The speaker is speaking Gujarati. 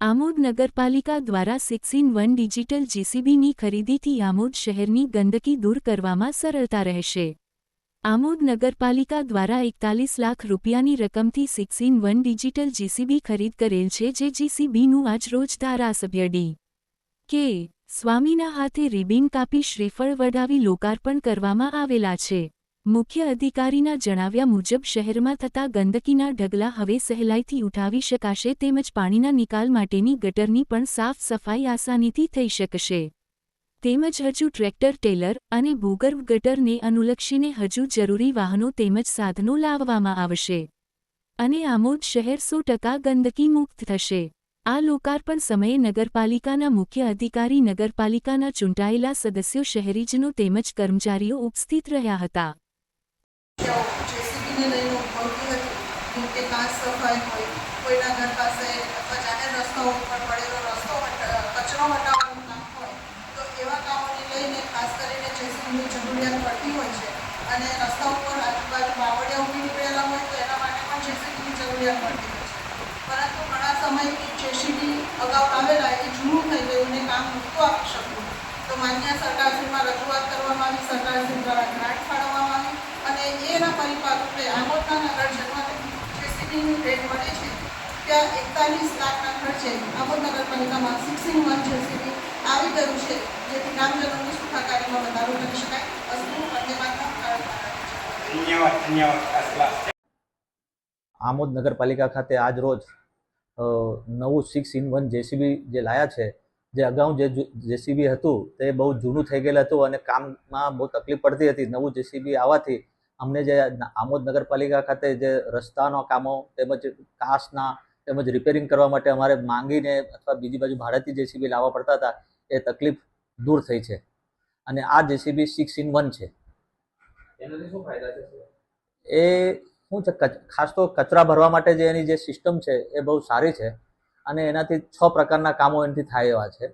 આમોદ નગરપાલિકા દ્વારા 6-in-1 ડિજિટલ જેસીબીની ખરીદીથી આમોદ શહેરની ગંદકી દૂર કરવામાં સરળતા રહેશે। આમોદ નગરપાલિકા દ્વારા 41 લાખ રૂપિયાની રકમથી 6-in-1 ડિજિટલ જેસીબી ખરીદ કરેલ છે, જે જેસીબીનું આજરોજ ધારાસભ્ય ડી.કે. સ્વામીના હાથે રિબીન કાપી શ્રીફળ વઢાવી લોકાર્પણ કરવામાં આવેલા છે। મુખ્ય અધિકારીના જણાવ્યા મુજબ શહેરમાં થતા ગંદકીના ઢગલા હવે સહેલાઈથી ઉઠાવી શકાશે, તેમજ પાણીના નિકાલ માટેની ગટરની પણ સાફ સફાઈ આસાનીથી થઈ શકશે। તેમજ હજુ ટ્રેક્ટર, ટેલર અને ભૂગર્ભ ગટરને અનુલક્ષીને હજુ જરૂરી વાહનો તેમજ સાધનો લાવવામાં આવશે અને આમોદ શહેર 100% ગંદકી મુક્ત થશે। આ લોકાર્પણ સમયે નગરપાલિકાના મુખ્ય અધિકારી, નગરપાલિકાના ચૂંટાયેલા સદસ્યો, શહેરીજનો તેમજ કર્મચારીઓ ઉપસ્થિત રહ્યા હતા। જેસીબીને લઈને ઉભવતી હતી, જેમ કે કાચ સફાઈ હોય, કોઈના ઘર પાસે અથવા જાહેર રસ્તાઓ ઉપર પડેલો રસ્તો કચરો હટાવવાનું કામ હોય, તો એવા કામોને લઈને ખાસ કરીને જેસીબીની જરૂરિયાત પડતી હોય છે। અને રસ્તા ઉપર આજુબાજુ બાવળિયા ઉભી નીકળેલા હોય તો એના માટે પણ જેસીબીની જરૂરિયાત પડતી હોય છે। પરંતુ ઘણા સમયથી જેસીબી અગાઉ આવેલા એ જૂનું થઈ ગયું અને કામ નહોતું આપી શકતું, તો માન્ય સરકારશ્રીમાં રજૂઆત કરવામાં આવી, સરકારશ્રી દ્વારા ગ્રાન્ટ ફાળવવામાં આવી અને એના પરિપાકરૂપે આમોદના નગરજનોને જેસીબીની ભેટ મળી છે। ત્યાં 41 લાખના ખર્ચે આમોદ નગરપાલિકામાં 6-in-1 જેસીબી આવી ગયું છે, જેથી ગ્રામજનોની સુખાકારીમાં વધારો કરી શકાય। અસ્તુ વંદે માતરમ। ધન્યવાદ। આમોદ નગરપાલિકા ખાતે આજ રોજ નવું 6-in-1 જેસીબી જે લાયા છે, જે અગાઉ જે જેસીબી હતું તે બહુ જૂનું થઈ ગયેલું હતું અને કામમાં બહુ તકલીફ પડતી હતી। નવું જેસીબી આવવાથી અમને જે આમોદ નગરપાલિકા ખાતે જે રસ્તાના કામો તેમજ કાચના તેમજ રિપેરિંગ કરવા માટે અમારે માંગીને અથવા બીજી બાજુ ભાડેથી જેસીબી લાવવા પડતા હતા, એ તકલીફ દૂર થઈ છે અને આ જેસીબી 6-in-1 છે। એનાથી શું ફાયદા છે? એ શું છે, ખાસ તો કચરા ભરવા માટે જે એની જે સિસ્ટમ છે એ બહુ સારી છે અને એનાથી 6 પ્રકારના કામો એનાથી થાય એવા છે।